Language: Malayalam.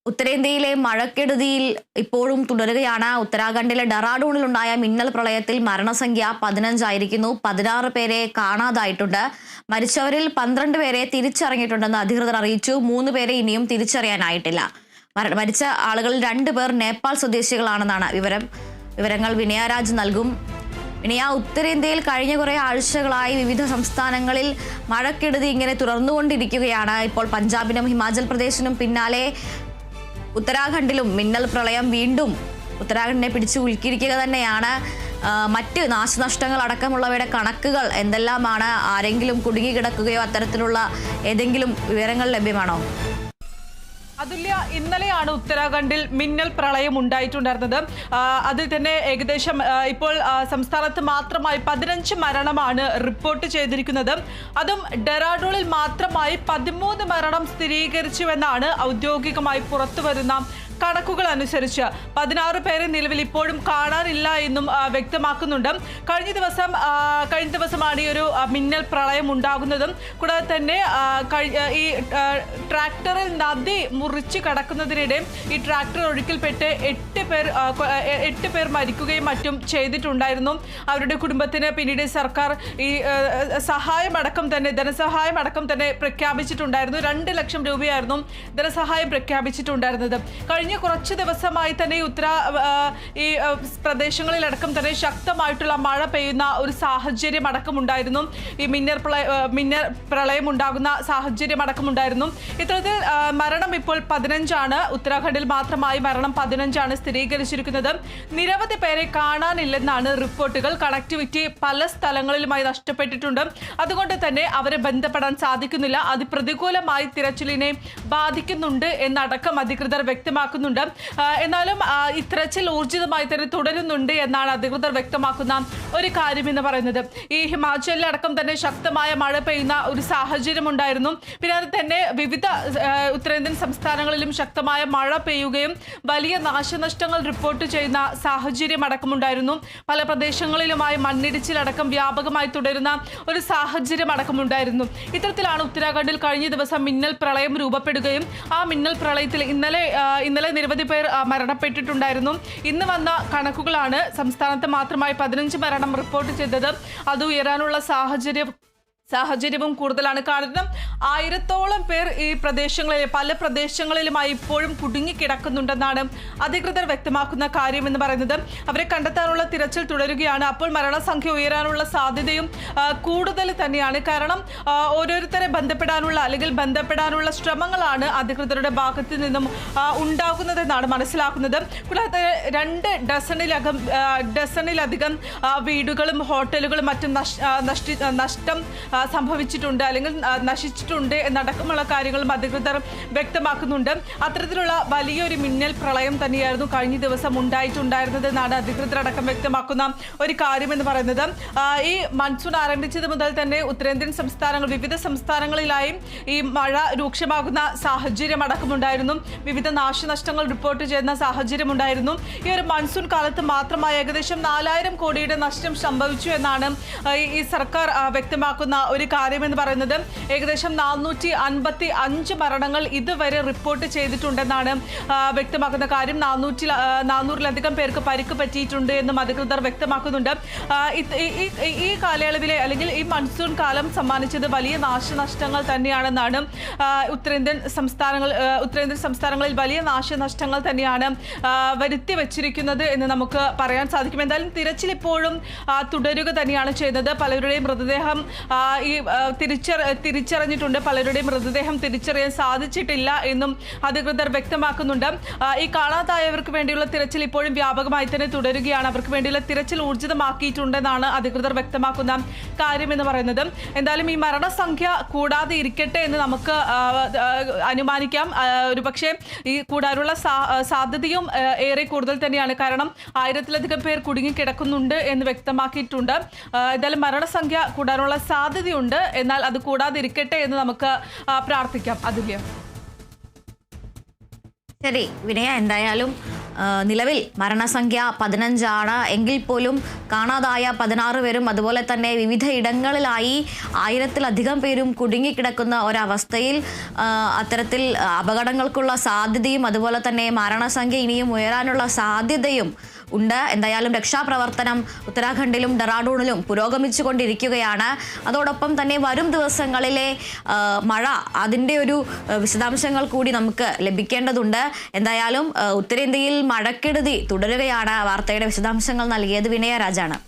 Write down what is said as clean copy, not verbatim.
ഉത്തരേന്ത്യയിലെ മഴക്കെടുതിയിൽ ഇപ്പോഴും തുടരുകയാണ്. ഉത്തരാഖണ്ഡിലെ ഡെറാഡൂണിലുണ്ടായ മിന്നൽ പ്രളയത്തിൽ മരണസംഖ്യ 15 ആയിരിക്കുന്നു. 16 പേരെ കാണാതായിട്ടുണ്ട്. മരിച്ചവരിൽ 12 പേരെ തിരിച്ചറിഞ്ഞിട്ടുണ്ടെന്ന് അധികൃതർ അറിയിച്ചു. 3 പേരെ ഇനിയും തിരിച്ചറിയാനായിട്ടില്ല. മരിച്ച ആളുകളിൽ 2 പേർ നേപ്പാൾ സ്വദേശികളാണെന്നാണ് വിവരങ്ങൾ വിനയരാജ് നൽകും. വിനയ, ഉത്തരേന്ത്യയിൽ കഴിഞ്ഞ കുറെ ആഴ്ചകളായി വിവിധ സംസ്ഥാനങ്ങളിൽ മഴക്കെടുതി ഇങ്ങനെ തുടർന്നുകൊണ്ടിരിക്കുകയാണ്. ഇപ്പോൾ പഞ്ചാബിനും ഹിമാചൽ പ്രദേശിനും പിന്നാലെ ഉത്തരാഖണ്ഡിലും മിന്നൽ പ്രളയം വീണ്ടും ഉത്തരാഖണ്ഡിനെ പിടിച്ചു ഉൽക്കിരിക്കുക തന്നെയാണ്. മറ്റ് നാശനഷ്ടങ്ങൾ അടക്കമുള്ളവയുടെ കണക്കുകൾ എന്തെല്ലാമാണ്? ആരെങ്കിലും കുടുങ്ങിക്കിടക്കുകയോ അത്തരത്തിലുള്ള ഏതെങ്കിലും വിവരങ്ങൾ ലഭ്യമാണോ? അതുല്യ, ഇന്നലെയാണ് ഉത്തരാഖണ്ഡിൽ മിന്നൽ പ്രളയം ഉണ്ടായിട്ടുണ്ടായിരുന്നത്. അതിൽ തന്നെ ഏകദേശം ഇപ്പോൾ സംസ്ഥാനത്ത് മാത്രമായി 15 മരണമാണ് റിപ്പോർട്ട് ചെയ്തിരിക്കുന്നത്. അതും ഡെറാഡൂണിൽ മാത്രമായി 13 മരണം സ്ഥിരീകരിച്ചുവെന്നാണ് ഔദ്യോഗികമായി പുറത്തുവരുന്ന കണക്കുകൾ അനുസരിച്ച്. 16 പേരെ നിലവിൽ ഇപ്പോഴും കാണാനില്ല എന്നും വ്യക്തമാക്കുന്നുണ്ട്. കഴിഞ്ഞ ദിവസമാണ് ഈ ഒരു മിന്നൽ പ്രളയം ഉണ്ടാകുന്നതും. കൂടാതെ തന്നെ ഈ ട്രാക്ടറിൽ നദി മുറിച്ച് കടക്കുന്നതിനിടെ ഈ ട്രാക്ടർ ഒഴുക്കിൽപ്പെട്ട് 8 പേർ മരിക്കുകയും മറ്റും ചെയ്തിട്ടുണ്ടായിരുന്നു. അവരുടെ കുടുംബത്തിന് പിന്നീട് സർക്കാർ ഈ ധനസഹായം അടക്കം തന്നെ പ്രഖ്യാപിച്ചിട്ടുണ്ടായിരുന്നു. 2 ലക്ഷം രൂപയായിരുന്നു ധനസഹായം പ്രഖ്യാപിച്ചിട്ടുണ്ടായിരുന്നത്. കഴിഞ്ഞ കുറച്ച് ദിവസമായി തന്നെ ഈ പ്രദേശങ്ങളിലടക്കം തന്നെ ശക്തമായിട്ടുള്ള മഴ പെയ്യുന്ന ഒരു സാഹചര്യം അടക്കമുണ്ടായിരുന്നു. ഈ മിന്നൽ പ്രളയം ഉണ്ടാകുന്ന സാഹചര്യം അടക്കമുണ്ടായിരുന്നു. ഇത്തരത്തിൽ മരണം ഇപ്പോൾ 15 ഉത്തരാഖണ്ഡിൽ മാത്രമായി മരണം 15 സ്ഥിരീകരിച്ചിരിക്കുന്നത്. നിരവധി പേരെ കാണാനില്ലെന്നാണ് റിപ്പോർട്ടുകൾ. കണക്ടിവിറ്റി പല സ്ഥലങ്ങളിലുമായി നഷ്ടപ്പെട്ടിട്ടുണ്ട്. അതുകൊണ്ട് തന്നെ അവരെ ബന്ധപ്പെടാൻ സാധിക്കുന്നില്ല. അത് പ്രതികൂലമായി തിരച്ചിലിനെ ബാധിക്കുന്നുണ്ട് എന്നടക്കം അധികൃതർ വ്യക്തമാക്കുന്നുണ്ട്. എന്നാലും ഈ തിരച്ചിൽ ഊർജിതമായി തന്നെ തുടരുന്നുണ്ട് എന്നാണ് അധികൃതർ വ്യക്തമാക്കുന്ന ഒരു കാര്യം എന്ന് പറയുന്നത്. ഈ ഹിമാചലിലടക്കം തന്നെ ശക്തമായ മഴ പെയ്യുന്ന ഒരു സാഹചര്യം ഉണ്ടായിരുന്നു. പിന്നെ അത് തന്നെ വിവിധ ഉത്തരേന്ത്യൻ സംസ്ഥാനങ്ങളിലും ശക്തമായ മഴ പെയ്യുകയും വലിയ നാശനഷ്ടങ്ങൾ റിപ്പോർട്ട് ചെയ്യുന്ന സാഹചര്യം അടക്കമുണ്ടായിരുന്നു. പല പ്രദേശങ്ങളിലുമായി മണ്ണിടിച്ചിലടക്കം വ്യാപകമായി തുടരുന്ന ഒരു സാഹചര്യം അടക്കമുണ്ടായിരുന്നു. ഇത്തരത്തിലാണ് ഉത്തരാഖണ്ഡിൽ കഴിഞ്ഞ ദിവസം മിന്നൽ പ്രളയം രൂപപ്പെടുകയും ആ മിന്നൽ പ്രളയത്തിൽ ഇന്നലെ നിരവധി പേർ മരണപ്പെട്ടിട്ടുണ്ടായിരുന്നു. ഇന്ന് വന്ന കണക്കുകളാണ് സംസ്ഥാനത്ത് മാത്രമായി 15 മരണം റിപ്പോർട്ട് ചെയ്തത്. അത് ഉയരാനുള്ള സാഹചര്യവും കൂടുതലാണ്. കാരണം 1000-ഓളം പേർ ഈ പല പ്രദേശങ്ങളിലുമായി ഇപ്പോഴും കുടുങ്ങിക്കിടക്കുന്നുണ്ടെന്നാണ് അധികൃതർ വ്യക്തമാക്കുന്ന കാര്യം എന്ന് പറയുന്നത്. അവരെ കണ്ടെത്താനുള്ള തിരച്ചിൽ തുടരുകയാണ്. അപ്പോൾ മരണസംഖ്യ ഉയരാനുള്ള സാധ്യതയും കൂടുതൽ തന്നെയാണ്. കാരണം ഓരോരുത്തരെ ബന്ധപ്പെടാനുള്ള ശ്രമങ്ങളാണ് അധികൃതരുടെ ഭാഗത്ത് നിന്നും ഉണ്ടാകുന്നതെന്നാണ് മനസ്സിലാക്കുന്നത്. കൂടാതെ 2 ഡസണിലധികം വീടുകളും ഹോട്ടലുകളും മറ്റും നഷ്ടം സംഭവിച്ചിട്ടുണ്ട് അല്ലെങ്കിൽ നശിച്ചിട്ടുണ്ട് എന്നടക്കമുള്ള കാര്യങ്ങളും അധികൃതർ വ്യക്തമാക്കുന്നുണ്ട്. അത്തരത്തിലുള്ള വലിയൊരു മിന്നൽ പ്രളയം തന്നെയായിരുന്നു കഴിഞ്ഞ ദിവസം ഉണ്ടായിട്ടുണ്ടായിരുന്നത് എന്നാണ് അധികൃതർ അടക്കം വ്യക്തമാക്കുന്ന ഒരു കാര്യം എന്ന് പറയുന്നത്. ഈ മൺസൂൺ ആരംഭിച്ചത് മുതൽ തന്നെ ഉത്തരേന്ത്യൻ വിവിധ സംസ്ഥാനങ്ങളിലായും ഈ മഴ രൂക്ഷമാകുന്ന സാഹചര്യം അടക്കമുണ്ടായിരുന്നു. വിവിധ നാശനഷ്ടങ്ങൾ റിപ്പോർട്ട് ചെയ്യുന്ന സാഹചര്യം ഉണ്ടായിരുന്നു. ഈ ഒരു മൺസൂൺ കാലത്ത് മാത്രമായി ഏകദേശം 4000 കോടിയുടെ നഷ്ടം സംഭവിച്ചു എന്നാണ് ഈ സർക്കാർ വ്യക്തമാക്കുന്ന ഒരു കാര്യം എന്ന് പറയുന്നത്. ഏകദേശം 455 മരണങ്ങൾ ഇതുവരെ റിപ്പോർട്ട് ചെയ്തിട്ടുണ്ടെന്നാണ് വ്യക്തമാക്കുന്ന കാര്യം. 400-ലധികം പേർക്ക് പരിക്ക് പറ്റിയിട്ടുണ്ട് എന്നും അധികൃതർ വ്യക്തമാക്കുന്നുണ്ട്. ഈ കാലയളവിലെ അല്ലെങ്കിൽ ഈ മൺസൂൺ കാലം സമ്മാനിച്ചത് വലിയ നാശനഷ്ടങ്ങൾ തന്നെയാണെന്നാണ് ഉത്തരേന്ത്യൻ സംസ്ഥാനങ്ങളിൽ വലിയ നാശനഷ്ടങ്ങൾ തന്നെയാണ് വരുത്തി വെച്ചിരിക്കുന്നത് എന്ന് നമുക്ക് പറയാൻ സാധിക്കും. എന്തായാലും തിരച്ചിൽ ഇപ്പോഴും തുടരുക തന്നെയാണ് ചെയ്യുന്നത്. പലരുടെയും മൃതദേഹം തിരിച്ചറിഞ്ഞിട്ടുണ്ട്. പലരുടെയും മൃതദേഹം തിരിച്ചറിയാൻ സാധിച്ചിട്ടില്ല എന്നും അധികൃതർ വ്യക്തമാക്കുന്നുണ്ട്. ഈ കാണാതായവർക്ക് വേണ്ടിയുള്ള തിരച്ചിൽ ഇപ്പോഴും വ്യാപകമായി തന്നെ തുടരുകയാണ്. അവർക്ക് വേണ്ടിയുള്ള തിരച്ചിൽ ഊർജിതമാക്കിയിട്ടുണ്ടെന്നാണ് അധികൃതർ വ്യക്തമാക്കുന്ന കാര്യം എന്ന് പറയുന്നത്. എന്തായാലും ഈ മരണസംഖ്യ കൂടാതെ ഇരിക്കട്ടെ എന്ന് നമുക്ക് അനുമാനിക്കാം. ഒരുപക്ഷെ ഈ കൂടാനുള്ള സാധ്യതയും ഏറെ കൂടുതൽ തന്നെയാണ്. കാരണം 1000-ലധികം പേർ കുടുങ്ങിക്കിടക്കുന്നുണ്ട് എന്ന് വ്യക്തമാക്കിയിട്ടുണ്ട്. എന്തായാലും മരണസംഖ്യ കൂടാനുള്ള സാധ്യതയുണ്ട്. എന്നാൽ അത് കൂടാതിരിക്കട്ടെ എന്ന് നമുക്ക് പ്രാർത്ഥിക്കാം. അതുല്യ. ശരി വിനയ, എന്തായാലും നിലവിൽ മരണസംഖ്യ 15 എങ്കിൽ പോലും കാണാതായ 16 പേരും അതുപോലെ തന്നെ വിവിധ ഇടങ്ങളിലായി 1000-ലധികം പേരും കുടുങ്ങിക്കിടക്കുന്ന ഒരവസ്ഥയിൽ അത്തരത്തിൽ അപകടങ്ങൾക്കുള്ള സാധ്യതയും അതുപോലെ തന്നെ മരണസംഖ്യ ഇനിയും ഉയരാനുള്ള സാധ്യതയും ഉണ്ട്. എന്തായാലും രക്ഷാപ്രവർത്തനം ഉത്തരാഖണ്ഡിലും ഡെറാഡൂണിലും പുരോഗമിച്ചുകൊണ്ടിരിക്കുകയാണ്. അതോടൊപ്പം തന്നെ വരും ദിവസങ്ങളിലെ മഴ അതിൻ്റെ ഒരു വിശദാംശങ്ങൾ കൂടി നമുക്ക് ലഭിക്കേണ്ടതുണ്ട്. എന്തായാലും ഉത്തരേന്ത്യയിൽ മഴക്കെടുതി തുടരുകയാണ്. വാർത്തയുടെ വിശദാംശങ്ങൾ നൽകിയത് വിനയ രാജാണ്.